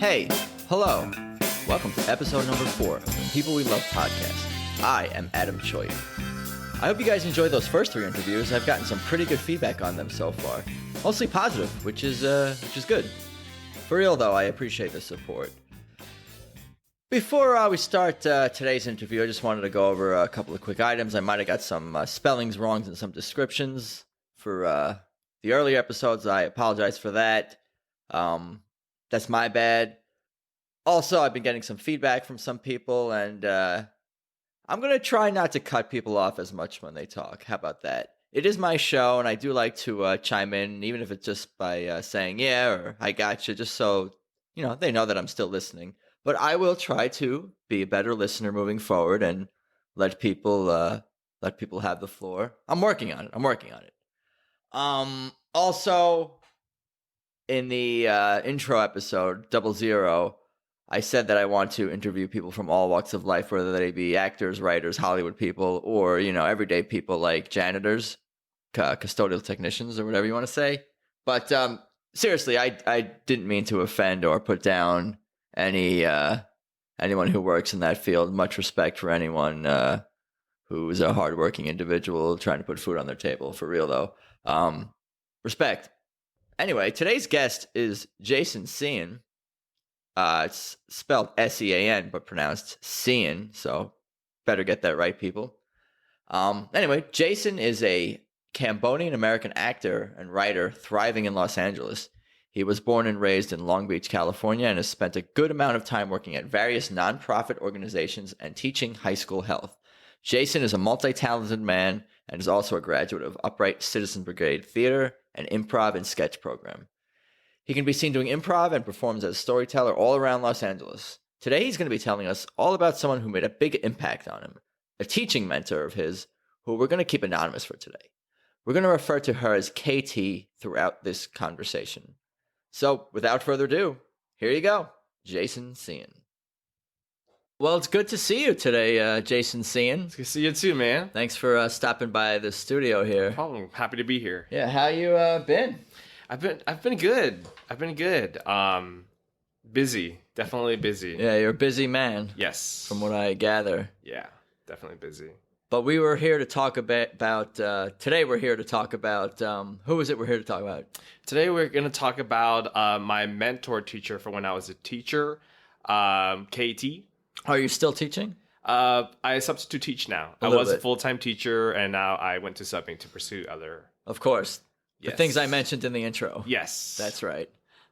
Hey, hello. Welcome to episode number 4 of the People We Love podcast. I am Adam Choi. I hope you guys enjoyed those first 3 interviews. I've gotten some pretty good feedback on them so far. Mostly positive, which is good. For real though, I appreciate the support. Before we start today's interview, I just wanted to go over a couple of quick items. I might have got some spellings wrongs and some descriptions for the earlier episodes. I apologize for that. That's my bad. Also, I've been getting some feedback from some people, and I'm going to try not to cut people off as much when they talk. How about that? It is my show, and I do like to chime in, even if it's just by saying, yeah, or I gotcha, just so, they know that I'm still listening. But I will try to be a better listener moving forward and let people have the floor. I'm working on it. Also, in the intro episode, 00, I said that I want to interview people from all walks of life, whether they be actors, writers, Hollywood people, or, everyday people like janitors, custodial technicians, or whatever you want to say. But seriously, I didn't mean to offend or put down anyone who works in that field. Much respect for anyone who's a hardworking individual trying to put food on their table. For real, though. Respect. Anyway, today's guest is Jason Sean. It's spelled S-E-A-N, but pronounced Sean, so better get that right, people. Anyway, Jason is a Cambodian American actor and writer thriving in Los Angeles. He was born and raised in Long Beach, California, and has spent a good amount of time working at various nonprofit organizations and teaching high school health. Jason is a multi-talented man and is also a graduate of Upright Citizen Brigade Theater and Improv and Sketch Program. He can be seen doing improv and performs as a storyteller all around Los Angeles. Today, he's going to be telling us all about someone who made a big impact on him, a teaching mentor of his, who we're going to keep anonymous for today. We're going to refer to her as KT throughout this conversation. So, without further ado, here you go, Jason Sean. Well, it's good to see you today, Jason Sean. It's good to see you too, man. Thanks for stopping by the studio here. No problem. Happy to be here. Yeah, how you been? I've been good. Busy. Definitely busy. Yeah, you're a busy man. Yes. From what I gather. Yeah, definitely busy. But we were here to talk about today we're here to talk about, who is it we're here to talk about? Today we're going to talk about my mentor teacher from when I was a teacher, KT. Are you still teaching? I substitute teach now. I was a full-time teacher, and now I went to subbing to pursue other... Of course. The Yes. things I mentioned in the intro. Yes. That's right.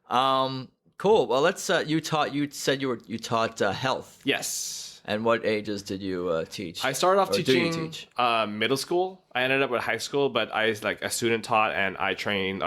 Cool. Well, let's, you said you taught health. Yes. And what ages did you teach? I started off Or do teaching you teach? Middle school. I ended up at high school, but I a student taught, and I trained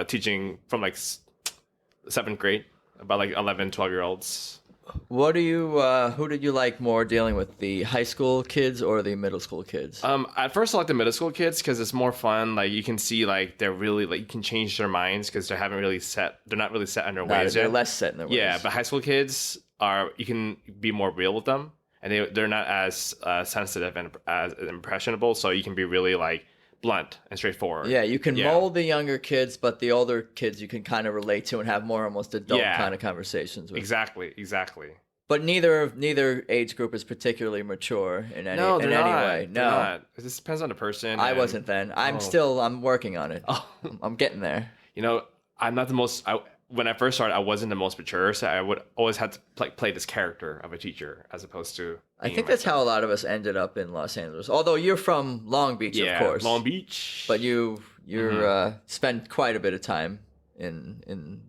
teaching from 7th grade, about 11, 12-year-olds. What do you, who did you like more dealing with, the high school kids or the middle school kids? At first I like the middle school kids because it's more fun. You can see they're really you can change their minds because they're not really set in their ways They're yet. less set in their ways. Yeah, but high school kids you can be more real with them, and they're not as sensitive and as impressionable, so you can be really blunt and straightforward. Yeah, you can mold the younger kids, but the older kids you can kind of relate to and have more almost adult kind of conversations with. Exactly. But neither age group is particularly mature in any No, in they're any not. way. They're No, not. This depends on the person. I wasn't then. I'm working on it. Oh. I'm getting there. I'm not the most. When I first started, I wasn't the most mature, so I would always have to play this character of a teacher as opposed to. I think that's how a lot of us ended up in Los Angeles. Although you're from Long Beach, of course. Long Beach. But you spent quite a bit of time in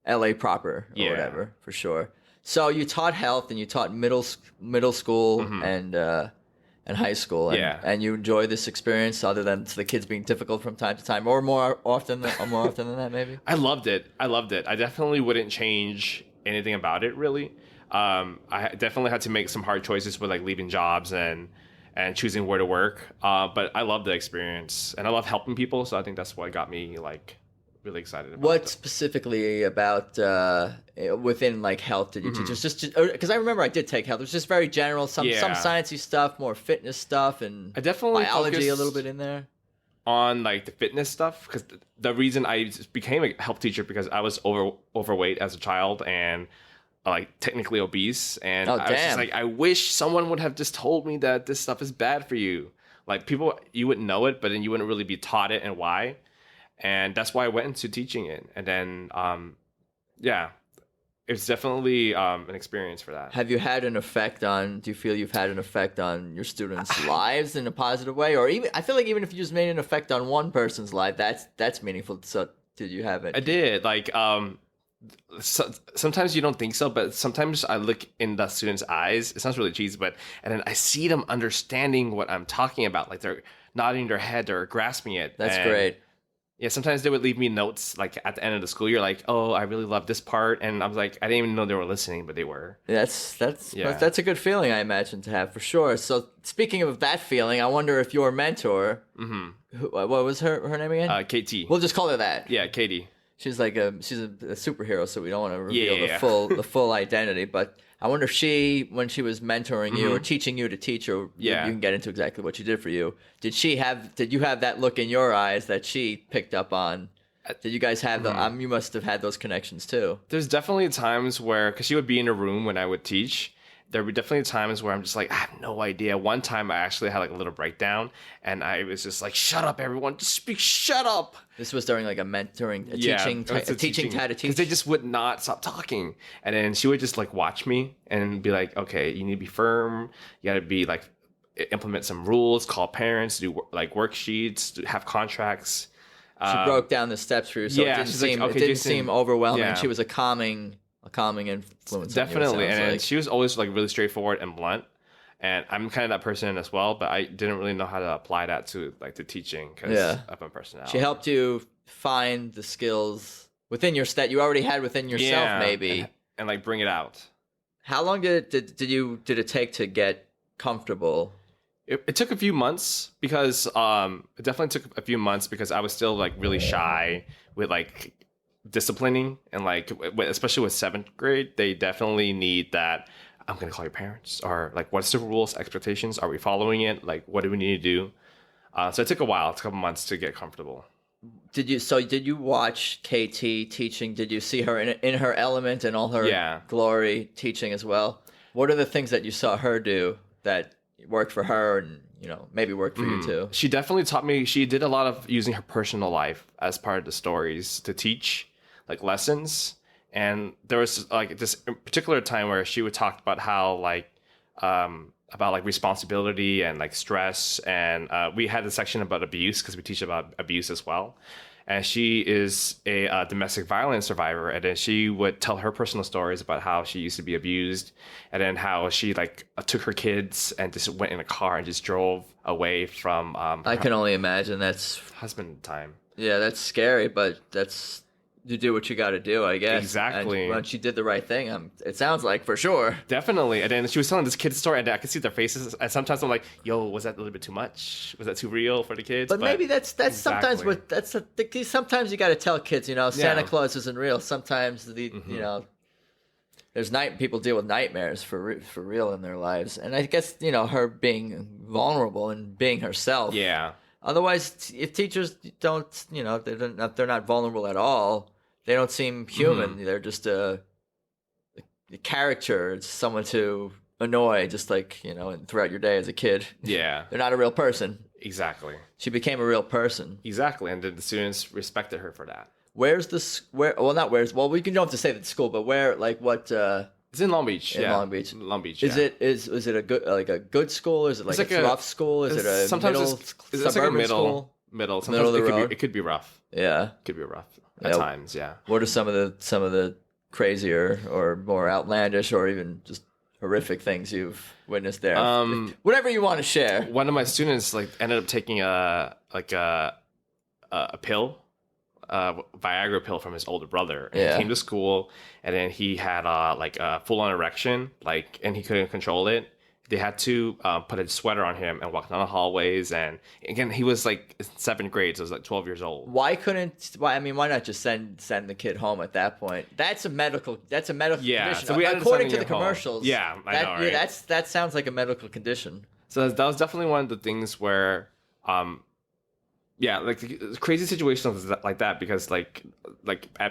LA proper or whatever, for sure. So you taught health and you taught middle school and high school, and you enjoy this experience, other than the kids being difficult from time to time, or more often than that, maybe. I loved it. I definitely wouldn't change anything about it, really. I definitely had to make some hard choices with leaving jobs and choosing where to work. But I love the experience, and I love helping people. So I think that's what got me really excited about What specifically about within health did you teach? Just because I remember I did take health. It was just very general, some sciencey stuff, more fitness stuff, and I definitely biology focused, a little bit in there. on like the fitness stuff, because the reason I became a health teacher because I was overweight as a child and like technically obese, and I was just like, I wish someone would have just told me that this stuff is bad for you. Like people, you wouldn't know it, but then you wouldn't really be taught it and why. And that's why I went into teaching it. And then, yeah, it's definitely an experience for that. Have you had an effect on, do you feel you've had an effect on your students' lives in a positive way? Or even, I feel like even if you just made an effect on one person's life, that's meaningful. So did you have it? I did. Like, sometimes you don't think so, but sometimes I look in the students' eyes. It sounds really cheesy, and then I see them understanding what I'm talking about. Like they're nodding their head or grasping it. That's great. Yeah, sometimes they would leave me notes like at the end of the school year, like, "Oh, I really love this part," and I was like, I didn't even know they were listening, but they were. That's a good feeling, I imagine, to have for sure. So speaking of that feeling, I wonder if your mentor, what was her name again? KT. We'll just call her that. Yeah, Katie. She's like she's a superhero, so we don't want to reveal the full identity. But I wonder if she, when she was mentoring you or teaching you to teach, or you can get into exactly what she did for you. Did you have that look in your eyes that she picked up on? Did you guys have you must have had those connections too. There's definitely times where, because she would be in a room when I would teach, there would definitely times where I'm just like, I have no idea. One time I actually had like a little breakdown, and I was just like, shut up, everyone. Just speak, shut up. This was during like a mentoring, teaching how to teach. Because they just would not stop talking. And then she would just like watch me and be like, okay, you need to be firm. You got to be like, implement some rules, call parents, do like worksheets, have contracts. She broke down the steps for you, so it didn't seem overwhelming. Yeah. She was a calming influence. Definitely, on you, and she was always like really straightforward and blunt. And I'm kind of that person as well, but I didn't really know how to apply that to like the teaching because of my personality. She helped you find the skills within that you already had within yourself, maybe, and like bring it out. How long did it take to get comfortable? It took a few months because it definitely took a few months because I was still like really shy with like disciplining, and like especially with 7th grade, they definitely need that. I'm gonna call your parents, or like, what's the rules, expectations? Are we following it? Like, what do we need to do? So it took a while, it's a couple months to get comfortable. Did you watch KT teaching? Did you see her in her element and all her glory teaching as well? What are the things that you saw her do that worked for her and maybe worked for you too? She definitely taught me. She did a lot of using her personal life as part of the stories to teach like lessons. And there was like this particular time where she would talk about how like about like responsibility and like stress, and we had a section about abuse because we teach about abuse as well. And she is a domestic violence survivor, and then she would tell her personal stories about how she used to be abused, and then how she like took her kids and just went in a car and just drove away from. I can only imagine that's husband time. Yeah, that's scary, but that's. You do what you got to do, I guess. Exactly. And she did the right thing. It sounds like, for sure. Definitely. And then she was telling this kid's story, and I could see their faces. And sometimes I'm like, "Yo, was that a little bit too much? Was that too real for the kids?" But maybe that's sometimes what sometimes you got to tell kids. Santa Claus isn't real. Sometimes there's people deal with nightmares for real in their lives, and I guess her being vulnerable and being herself. Yeah. Otherwise, if teachers don't, they're not vulnerable at all. They don't seem human. They're just a character. It's someone to annoy, just like, throughout your day as a kid. Yeah. They're not a real person. Exactly. She became a real person. Exactly. And the students respected her for that. Well, we don't have to say the school, but where, like, what... It's in Long Beach. Long Beach. Long Beach. Is it a good school? Is it like a rough school? Is it a suburban school? Middle. Sometimes it could be rough. Yeah. Could be rough at times. Yeah. What are some of the crazier or more outlandish or even just horrific things you've witnessed there? Whatever you want to share. One of my students ended up taking a pill. Viagra pill from his older brother, and he came to school, and then he had a full-on erection, and he couldn't control it. They had to put a sweater on him and walk down the hallways, and again, he was like in 7th grade, so he was like 12 years old. Why not just send the kid home at that point? That's a medical condition. So we according to the commercials. Yeah, I know, right? Yeah, that sounds like a medical condition. So that was definitely one of the things where yeah, like crazy situations like that, because like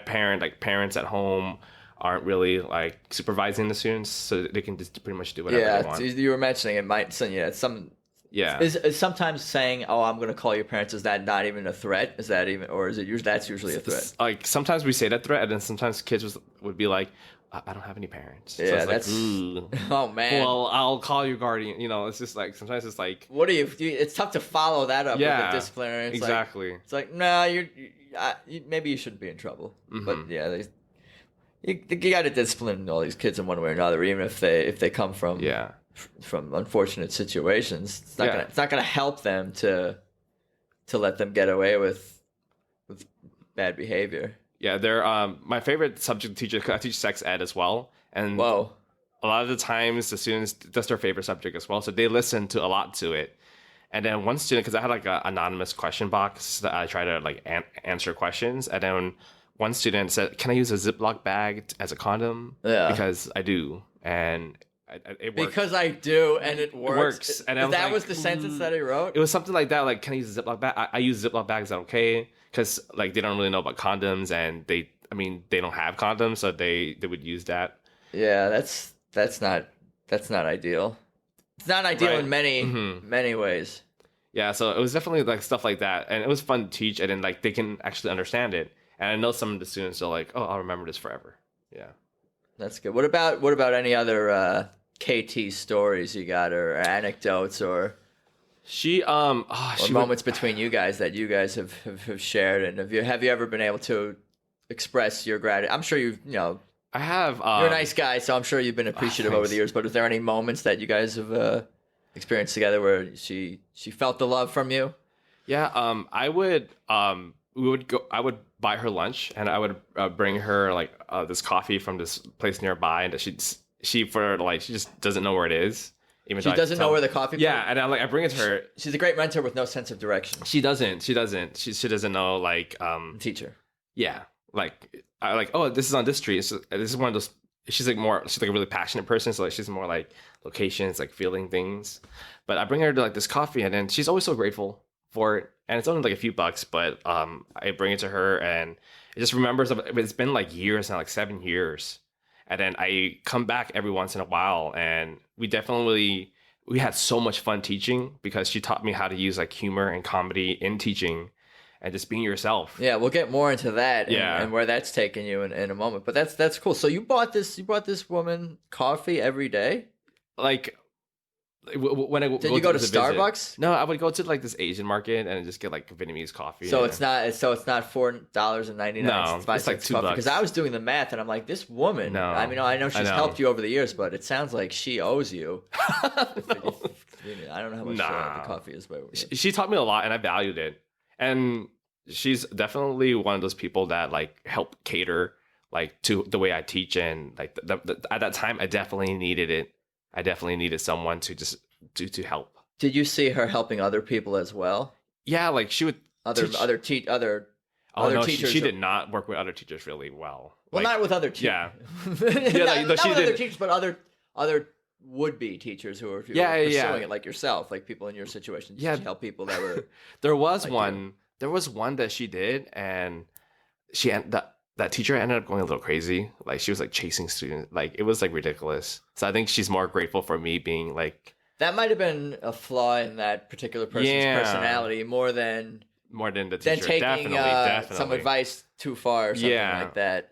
parents at home aren't really like supervising the students, so they can just pretty much do whatever they want. You were mentioning it might. So yeah, Yeah. Is sometimes saying, "Oh, I'm going to call your parents," is that not even a threat? Is that even, or is it? That's usually a threat. Like sometimes we say that threat, and then sometimes kids would be like, "I don't have any parents." Yeah, so that's. Oh man. Well, I'll call your guardian. It's just like sometimes it's like. What do you? It's tough to follow that up with a disciplinary. It's exactly. It's like no, maybe you shouldn't be in trouble. Mm-hmm. But yeah, you got to discipline all these kids in one way or another, even if they come from from unfortunate situations. It's not gonna help them to let them get away with bad behavior. Yeah, they're my favorite subject teacher. I teach sex ed as well, and whoa, a lot of the times the students, that's their favorite subject as well, so they listen to a lot to it. And then one student, because I had like an anonymous question box that I try to like answer questions, and then one student said, "Can I use a Ziploc bag as a condom?" Yeah, because I do, and it works. Because I do, and it works. It works. And that was the sentence that he wrote? It was something like that, like, "Can I use a Ziploc bag? I use Ziploc bags, is that okay?" Because like they don't really know about condoms, and they don't have condoms, so they would use that. Yeah, that's not ideal. It's not ideal in many ways. Yeah, so it was definitely like stuff like that, and it was fun to teach, and then like they can actually understand it. And I know some of the students are like, "Oh, I'll remember this forever." Yeah, that's good. What about any other KT stories you got, or anecdotes, or moments between you guys that you guys have shared? And have you ever been able to express your gratitude? I'm sure I have. You're a nice guy, so I'm sure you've been appreciative over the years. But is there any moments that you guys have experienced together where she felt the love from you? Yeah. I would. We would go. I would buy her lunch, and I would bring her like this coffee from this place nearby, and she just doesn't know where it is. Even she doesn't know where the coffee. Yeah, and I bring it to her. She's a great mentor with no sense of direction. She doesn't. She doesn't know like teacher. Yeah, oh, this is on this street. This is one of those. She's like a really passionate person, so like she's more like locations, like feeling things. But I bring her to like this coffee, and then she's always so grateful for it. And it's only like a few bucks, but I bring it to her, and it just remembers. It's been like years now, like 7 years. And then I come back every once in a while, and we had so much fun teaching because she taught me how to use like humor and comedy in teaching and just being yourself. Yeah, we'll get more into that and where that's taking you in a moment. But that's cool. So you bought this woman coffee every day? Like when I did you go to Starbucks? No, I would go to like this Asian market and just get like Vietnamese coffee. So it's not $4.99. No, it's like $2. Because I was doing the math and I'm like, this woman. No, I mean, I know she's helped you over the years, but it sounds like she owes you. No. I don't know how much the coffee is, but she taught me a lot, and I valued it. And she's definitely one of those people that like help cater like to the way I teach, and like at that time I definitely needed it. I definitely needed someone to just to help. Did you see her helping other people as well? Yeah, like she would other teachers. She did not work with other teachers really well. Well, not with other teachers. Yeah, not with other teachers, but other would-be teachers who are pursuing it, like yourself, like people in your situation. Just help people that were. There was one that she did, and that teacher ended up going a little crazy. Like she was like chasing students. Like it was like ridiculous. So I think she's more grateful for me being like. That might have been a flaw in that particular person's personality more than the teacher. Than taking definitely. Some advice too far or something like that.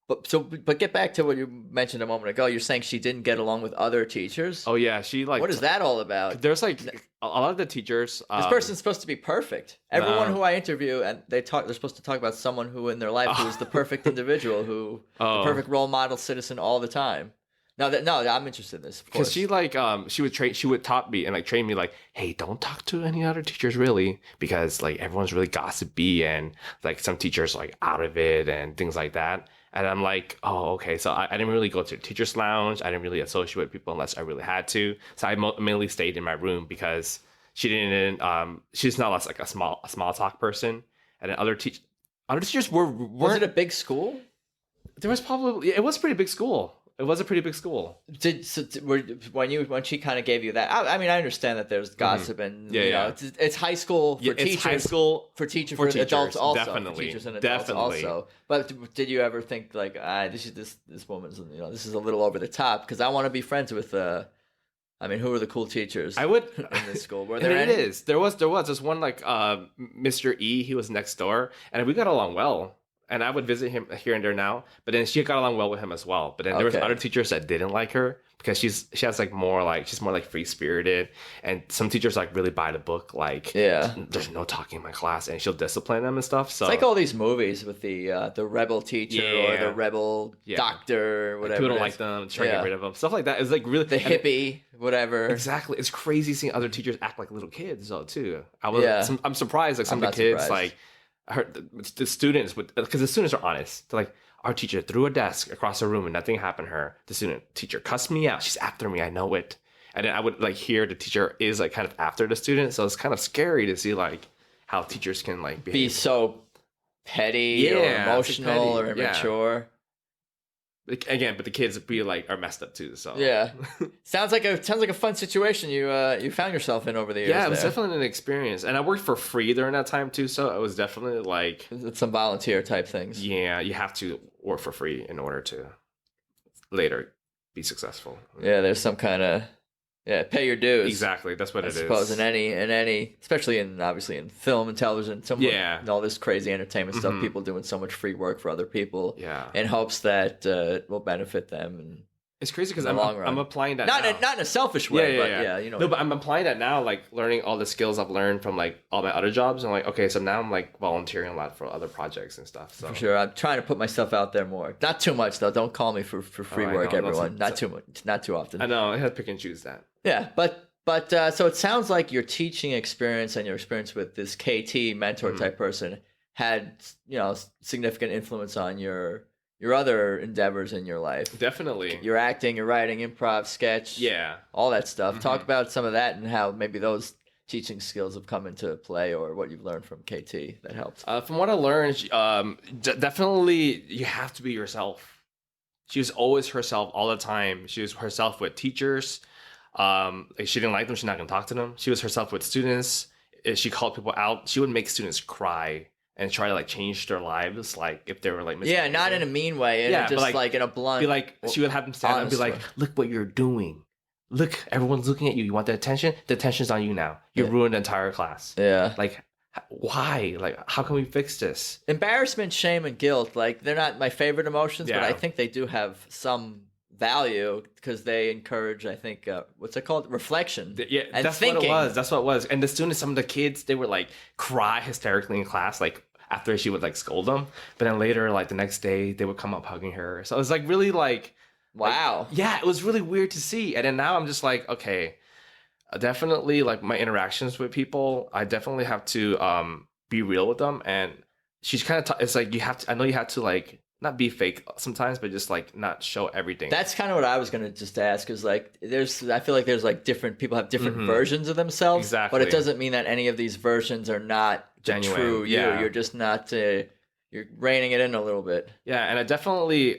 But get back to what you mentioned a moment ago. You're saying she didn't get along with other teachers. Oh yeah, she like. What is that all about? There's like a lot of the teachers. This person's supposed to be perfect. Everyone who I interview, and they're supposed to talk about someone who in their life who is the perfect individual, the perfect role model citizen all the time. No, I'm interested in this. Because she like she would taught me and like train me like, hey, don't talk to any other teachers really, because like everyone's really gossipy and like some teachers are, like out of it and things like that. And I'm like, oh, okay. So I didn't really go to the teacher's lounge. I didn't really associate with people unless I really had to. So I mainly stayed in my room because she didn't. She's not like a small talk person. And then other teachers weren't. Was it a big school? It was pretty big school. It was a pretty big school. When she kind of gave you that? I mean, I understand that there's gossip and it's high school for teachers. It's high school for teachers, adults also. Definitely, for teachers and adults also. But did you ever think like, this woman's, this is a little over the top because I want to be friends with I mean, who are the cool teachers? I would in this school. Were there any? It is. There was. There's one like Mr. E. He was next door, and we got along well. And I would visit him here and there now, but then she got along well with him as well. But then there was other teachers that didn't like her because she's more like free spirited, and some teachers like really buy the book. Like, there's no talking in my class, and she'll discipline them and stuff. So it's like all these movies with the rebel teacher or the rebel doctor or whatever. People don't like them, try to get rid of them, stuff like that. It's like really the hippie, whatever. Exactly, it's crazy seeing other teachers act like little kids though too. I'm surprised like some of the kids like. The students would, because the students are honest. They're like, our teacher threw a desk across the room and nothing happened to her. The student teacher cussed me out. She's after me. I know it. And then I would like hear the teacher is like kind of after the student. So it's kind of scary to see like how teachers can like be so petty or emotional or immature. Again, but the kids be like are messed up too. So sounds like a fun situation you found yourself in over the years. Yeah, it was definitely an experience, and I worked for free during that time too. So it was definitely like some volunteer type things. Yeah, you have to work for free in order to later be successful. Yeah, there's some kind of pay your dues. Exactly, that's what I suppose in any, especially obviously in film and television, and all this crazy entertainment stuff, people doing so much free work for other people, in hopes that it will benefit them. And it's crazy because I'm applying that not in a selfish way, but I'm applying that now, like learning all the skills I've learned from like all my other jobs, and like okay, so now I'm like volunteering a lot for other projects and stuff. So for sure, I'm trying to put myself out there more. Not too much though. Don't call me for free work, everyone. Not too much. Not too often. I know I have to pick and choose that. Yeah, but so it sounds like your teaching experience and your experience with this KT mentor type person had significant influence on your other endeavors in your life. Definitely. Your acting, your writing, improv, sketch, all that stuff. Talk about some of that and how maybe those teaching skills have come into play, or what you've learned from KT that helped. From what I learned, definitely you have to be yourself. She was always herself all the time. She was herself with teachers. If she didn't like them, she's not gonna talk to them. She was herself with students. If she called people out, she would make students cry and try to like change their lives, like if they were like misbehaving. Not in a mean way, just like in a blunt. Be like, she would have them stand up and be like, "Look what you're doing. Look, everyone's looking at you. You want the attention? The attention's on you now. You ruined the entire class. Like, why? Like, how can we fix this? Embarrassment, shame, and guilt. Like, they're not my favorite emotions, but I think they do have some value because they encourage, I think, what's it called? Reflection. And that's thinking. What it was. That's what it was. And the students, some of the kids, they would like cry hysterically in class, like after she would like scold them. But then later, like the next day, they would come up hugging her. So it was like really like, wow. Like, it was really weird to see. And then now I'm just like, okay, definitely like my interactions with people, I definitely have to be real with them. And she's kind of, it's like you have to, I know you have to like, not be fake sometimes, but just like not show everything. That's kind of what I was going to just ask is like, I feel like there's like different people have different versions of themselves. Exactly. But it doesn't mean that any of these versions are not genuine. True you. You're just not, you're reining it in a little bit. Yeah. And I definitely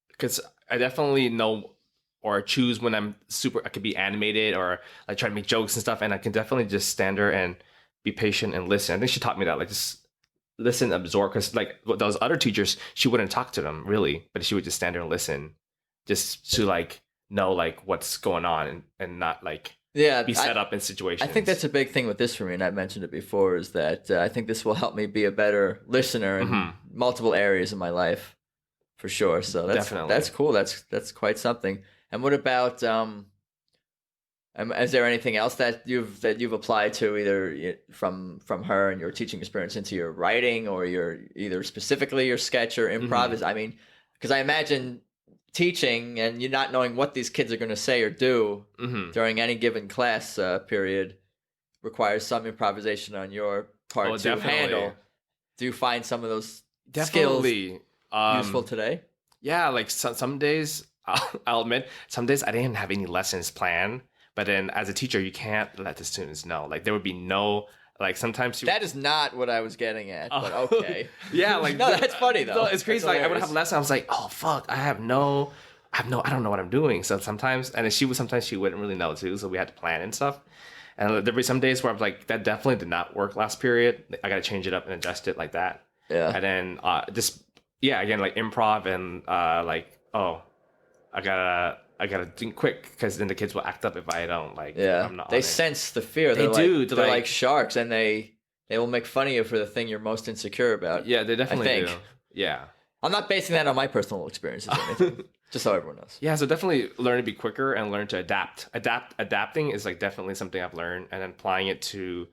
because I definitely know or choose when I could be animated or like try to make jokes and stuff. And I can definitely just stand there and be patient and listen. I think she taught me that, like just listen, absorb, because like those other teachers, she wouldn't talk to them really, but she would just stand there and listen just to like know like what's going on and not like be set up in situations. I think that's a big thing with this for me, and I've mentioned it before, is that I think this will help me be a better listener in multiple areas of my life for sure. So that's cool. That's quite something. And what about is there anything else that you've applied to either from her and your teaching experience into your writing or your either specifically your sketch or improv? I mean, because I imagine teaching and you not knowing what these kids are going to say or do during any given class period requires some improvisation on your part to handle. Do you find some of those skills useful today? Yeah, like some days, I'll admit, some days I didn't have any lessons planned. But then as a teacher, you can't let the students know. Like there would be no, like sometimes that is not what I was getting at, but okay. Yeah, like no, that's funny though. No, it's crazy. Like I would have a lesson. I was like, oh fuck, I have no I don't know what I'm doing. So sometimes, and then sometimes she wouldn't really know too. So we had to plan and stuff. And there'd be some days where I'm like, that definitely did not work last period. I got to change it up and adjust it like that. Yeah. And then again, like improv and I gotta think quick because then the kids will act up if I don't I'm not. They sense the fear. They do. They're like sharks, and they will make fun of you for the thing you're most insecure about. Yeah, they definitely do. Yeah. I'm not basing that on my personal experiences or anything. Just so everyone knows. Yeah, so definitely learn to be quicker and learn to adapt. Adapting is like definitely something I've learned, and then applying it to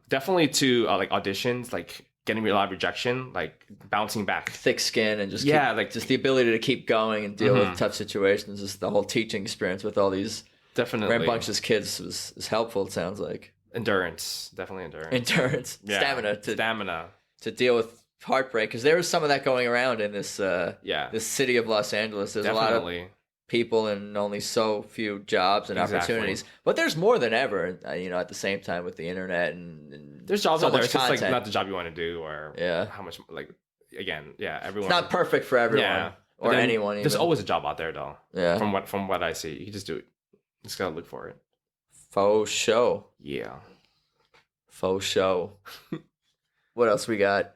definitely to like auditions, like getting a lot of rejection, like bouncing back. Thick skin and just just the ability to keep going and deal with tough situations. Just the whole teaching experience with all these rambunctious kids is helpful, it sounds like. Endurance. Definitely endurance. Yeah. Stamina. To deal with heartbreak, because there is some of that going around in this this city of Los Angeles. There's a lot of people and only so few jobs and opportunities, but there's more than ever. At the same time with the internet and there's jobs out there. It's just like content. not the job you want to do, or how much everyone. It's not perfect for everyone or anyone. Even. There's always a job out there though. Yeah. From what I see, you can just do it. You just gotta look for it. Faux show. Yeah. Faux show. What else we got?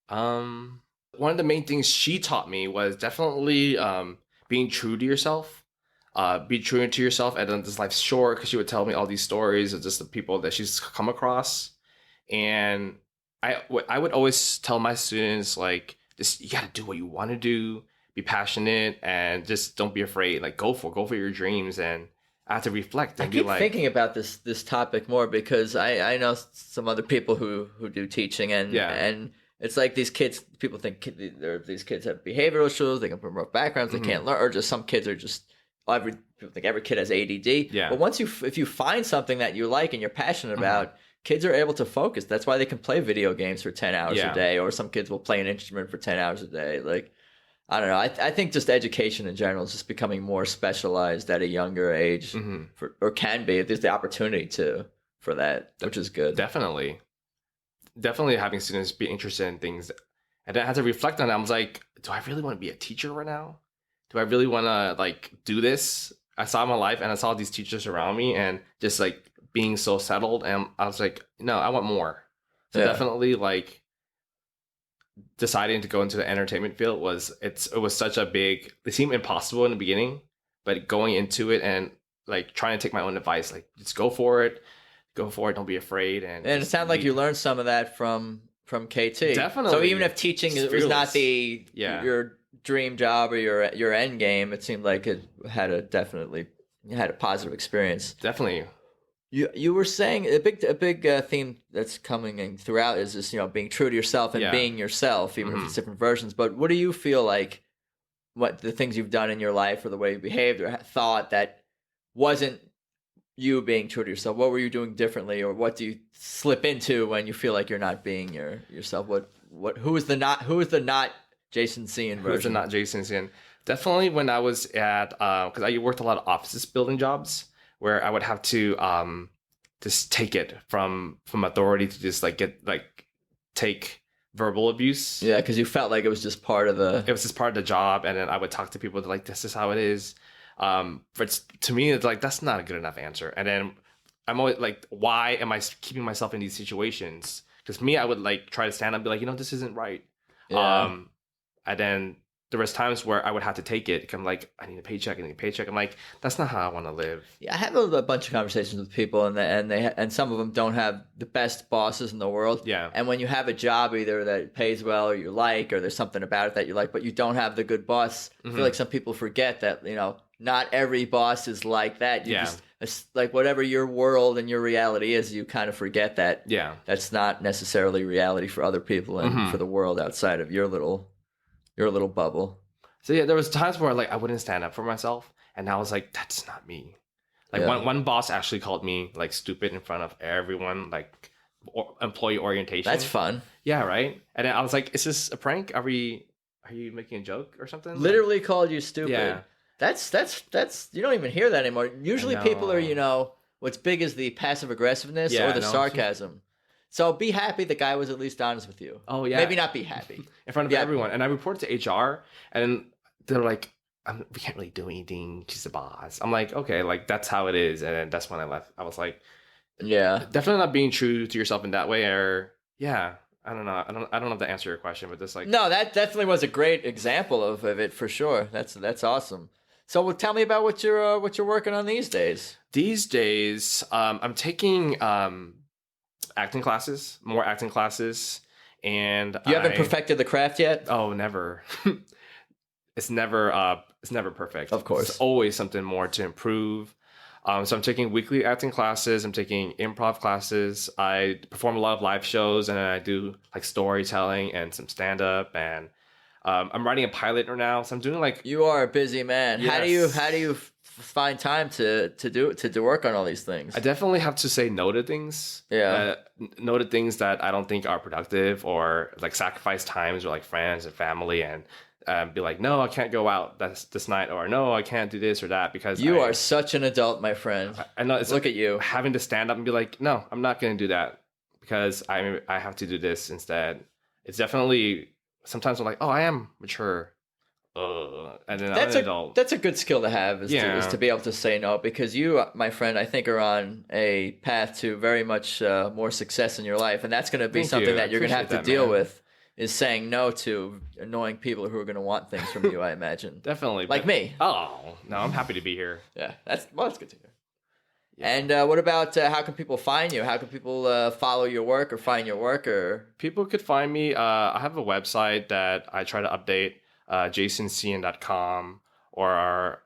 One of the main things she taught me was definitely being true to yourself. Be true to yourself, and then this life's short, because she would tell me all these stories of just the people that she's come across, and I would always tell my students like, this, you got to do what you want to do, be passionate, and just don't be afraid. Like go for your dreams, and I have to reflect and I keep thinking about this topic more because I know some other people who do teaching and it's like these kids, people think these kids have behavioral issues, they come from rough backgrounds, they can't learn, or just some kids are just, people think every kid has ADD. Yeah. But if you find something that you like and you're passionate about, kids are able to focus. That's why they can play video games for 10 hours a day, or some kids will play an instrument for 10 hours a day. Like, I don't know. I think just education in general is just becoming more specialized at a younger age, or can be. There's the opportunity for that, which is good. Definitely having students be interested in things, and then I had to reflect on it. I was like, do I really want to be a teacher right now? Do I really want to do this? I saw my life and I saw these teachers around me and just being so settled, and I was like, no, I want more. So definitely deciding to go into the entertainment field it was such a big, it seemed impossible in the beginning, but going into it and trying to take my own advice, just go for it, don't be afraid. And it sounded like you learned some of that from KT. Definitely. So even if teaching was not your dream job or your end game, it seemed like it had a positive experience. Definitely. You were saying a big theme that's coming in throughout is this, being true to yourself and being yourself, even if it's different versions. But what do you feel like, what the things you've done in your life or the way you behaved or thought that wasn't you being true to yourself? What were you doing differently, or what do you slip into when you feel like you're not being yourself? Who is the not Jason Cian version? Who is the not Jason Cian? Definitely when I was at because I worked a lot of office building jobs where I would have to just take it from authority to just take verbal abuse. Yeah, because you felt like it was just part of the job, and then I would talk to people this is how it is. But to me, it's that's not a good enough answer. And then I'm always why am I keeping myself in these situations? Because I would try to stand up and be this isn't right. Yeah. And then there was times where I would have to take it. I'm I need a paycheck. I'm that's not how I want to live. Yeah, I have a bunch of conversations with people, and some of them don't have the best bosses in the world. Yeah. And when you have a job either that pays well or you like, or there's something about it that you like, but you don't have the good boss, I feel like some people forget that not every boss is like that. You just whatever your world and your reality is, you kind of forget that. Yeah. That's not necessarily reality for other people and for the world outside of your little bubble. So yeah, there was times where I wouldn't stand up for myself, and I was that's not me. One boss actually called me stupid in front of everyone, employee orientation. That's fun. Yeah, right. And then I was is this a prank? Are you making a joke or something? Literally called you stupid. Yeah. That's you don't even hear that anymore. Usually people are, what's big is the passive aggressiveness or the sarcasm. So be happy the guy was at least honest with you. Oh yeah. Maybe not be happy. In front of everyone. And I reported to HR, and they're we can't really do anything. She's the boss. I'm like, okay, like that's how it is. And then that's when I left. I was like, Yeah. definitely not being true to yourself in that way. Or yeah, I don't know. I don't have to answer your question, but just like No, that definitely was a great example of it for sure. That's awesome. So, well, tell me about what you're working on these days. these days, I'm taking acting classes, more acting classes, and You haven't perfected the craft yet? Oh, never. It's never perfect. Of course. There's always something more to improve. So I'm taking weekly acting classes. I'm taking improv classes. I perform a lot of live shows, and I do like storytelling and some stand up. And I'm writing a pilot right now, so I'm doing like. You are a busy man. Yes. How do you find time to work on all these things? I definitely have to say no to things. Yeah. No to things that I don't think are productive, or like sacrifice times with like friends and family, and be like, no, I can't go out this night, or no, I can't do this or that because you are such an adult, my friend. I know. It's Look like at you having to stand up and be like, no, I'm not going to do that because I have to do this instead. It's definitely sometimes I'm like, oh, I am mature. And then I'm an adult. That's a good skill to have is to be able to say no, because you, my friend, I think are on a path to very much more success in your life, and that's going to be something that you're going to have to deal with. Is saying no to annoying people who are going to want things from you, I imagine. Definitely. Like me. Oh, no, I'm happy to be here. Yeah, that's good to hear. Yeah. And what about how can people find you? How can people follow your work or find your work? Or people could find me. I have a website that I try to update, jasoncian.com, or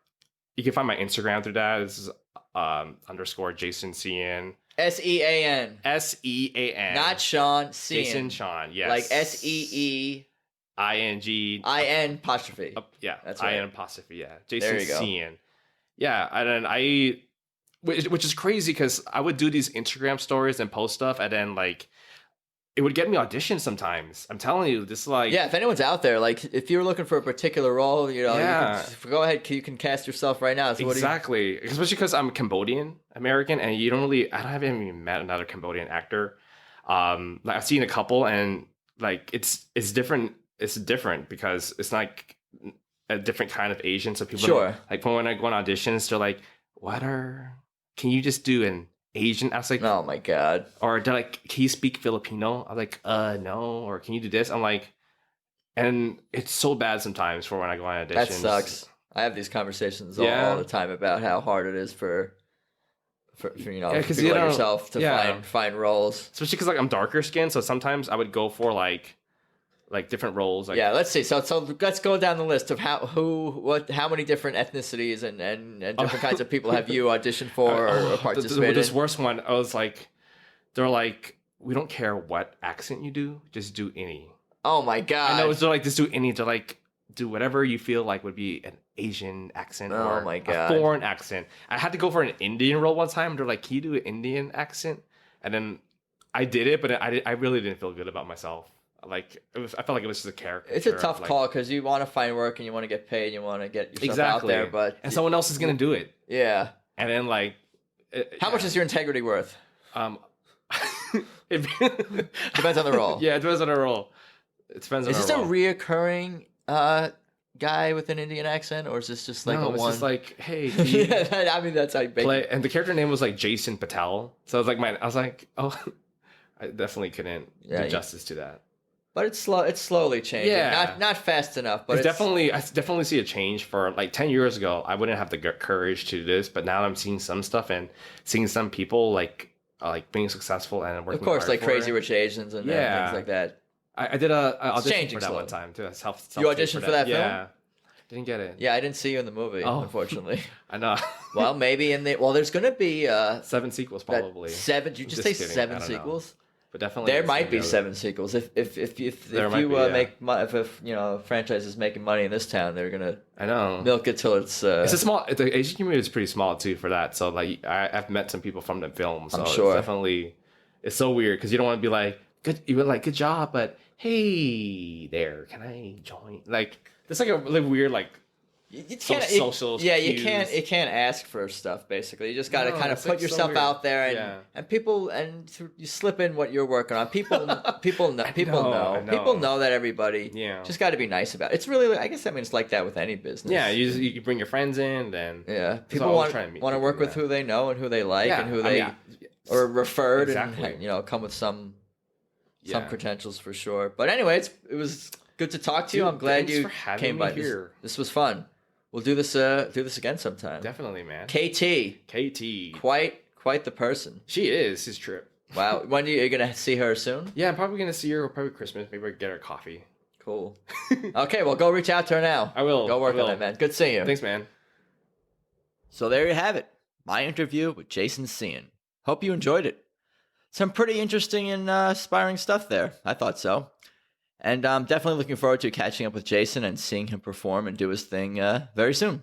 you can find my Instagram through that. This is _Jason Cian. SEAN. SEAN. Not Sean. Cian. Jason Sean. Yes. Like SEEING. apostrophe. Yeah. That's right. IN apostrophe. Yeah. Jason there you go. Cian. Yeah. And then which is crazy because I would do these Instagram stories and post stuff, and then like it would get me auditions sometimes. I'm telling you, this is like if anyone's out there, like if you're looking for a particular role, you can, go ahead. You can cast yourself right now. So exactly, especially because I'm Cambodian American, and I haven't even met another Cambodian actor. Like I've seen a couple, and like it's different. It's different because it's like a different kind of Asian. So people like when I go on auditions, they're like, can you just do an Asian? I was like, oh my god. Or they're like, can you speak Filipino? I'm like, no. Or can you do this? I'm like, and it's so bad sometimes for when I go on auditions. That sucks. I have these conversations all the time about how hard it is for people like yourself to find roles. Especially because like I'm darker skinned, so sometimes I would go for like different roles. Like, let's see. So let's go down the list of how many different ethnicities and different kinds of people have you auditioned for or participated. This worst one, I was like, they're like, we don't care what accent you do, just do any. Oh my god! I know. They're like, just do any. They're like, do whatever you feel like would be an Asian accent or a foreign accent. I had to go for an Indian role one time. They're like, can you do an Indian accent? And then I did it, but I really didn't feel good about myself. Like I felt like it was just a character. It's a tough call because you want to find work and you want to get paid and you want to get yourself out there, and someone else is gonna do it. Yeah. And then like, how much is your integrity worth? It depends on the role. Yeah, it depends on the role. It depends on. Is this a reoccurring guy with an Indian accent, or is this just like it's just like, hey, yeah, I mean that's how you play. And the character name was like Jason Patel, so I was like, oh, I definitely couldn't do justice to that. But it's slowly changing. Yeah. Not fast enough, but I definitely see a change. For like 10 years ago, I wouldn't have the courage to do this, but now I'm seeing some stuff and seeing some people like being successful and working. Of course, like Crazy Rich Asians and things like that. I did a audition for that one time too. You auditioned for that film? Yeah. Didn't get it. Yeah, I didn't see you in the movie, unfortunately. I know. Well, maybe there's going to be 7 sequels probably. 7? Did you just say kidding. 7 sequels? But definitely there might be 7 sequels if a franchise is making money in this town, they're gonna milk it till it's. It's the Asian community is pretty small too for that. So like I've met some people from the film. So I'm sure. It's so weird because you don't want to be like good job, but hey there, can I join? Like there's like a really weird like You some can't, social yeah, cues. you can't ask for stuff. Basically, you just got to No, kind of it's, put like, so yourself weird. out there, and Yeah. you slip in what you're working on. People know. I People know. know that everybody. Yeah. Just got to be nice about it. It's really, I guess, I mean, it's like that with any business. Yeah, you bring your friends in, then Yeah, So people I was want trying to meet to people, work with yeah. who they know and who they like Yeah, and who I they mean, or referred Exactly. and come with some Yeah. credentials for sure. But anyway, it was good to talk to you. Dude, I'm glad thanks you for having came me by. here. This was fun. We'll do this again sometime. Definitely, man. KT, KT. quite the person. She is his trip. Wow. When are you gonna see her soon? Yeah, I'm probably gonna see her probably Christmas. Maybe I get her coffee. Cool. Okay, well, go reach out to her now. I will. Go work I will. on it, man. Good seeing you. Thanks, man. So there you have it. My interview with Jason Cian. Hope you enjoyed it. Some pretty interesting and inspiring stuff there. I thought so. And I'm definitely looking forward to catching up with Jason and seeing him perform and do his thing very soon.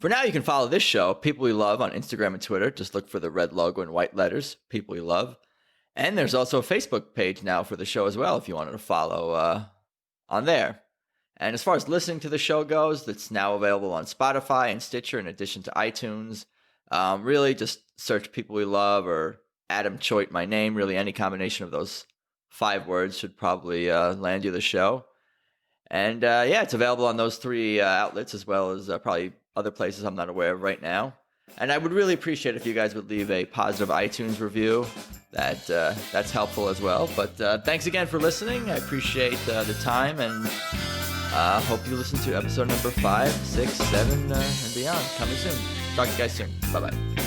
For now, you can follow this show, People We Love, on Instagram and Twitter. Just look for the red logo in white letters, People We Love. And there's also a Facebook page now for the show as well, if you wanted to follow on there. And as far as listening to the show goes, it's now available on Spotify and Stitcher in addition to iTunes. Really, just search People We Love or Adam Choate, my name. Really, any combination of those 5 words should probably land you the show. And yeah, it's available on those 3 outlets as well as probably other places I'm not aware of right now. And I would really appreciate if you guys would leave a positive iTunes review. That's helpful as well. But thanks again for listening. I appreciate the time, and hope you listen to episode number 5, 6, 7, and beyond coming soon. Talk to you guys soon. Bye-bye.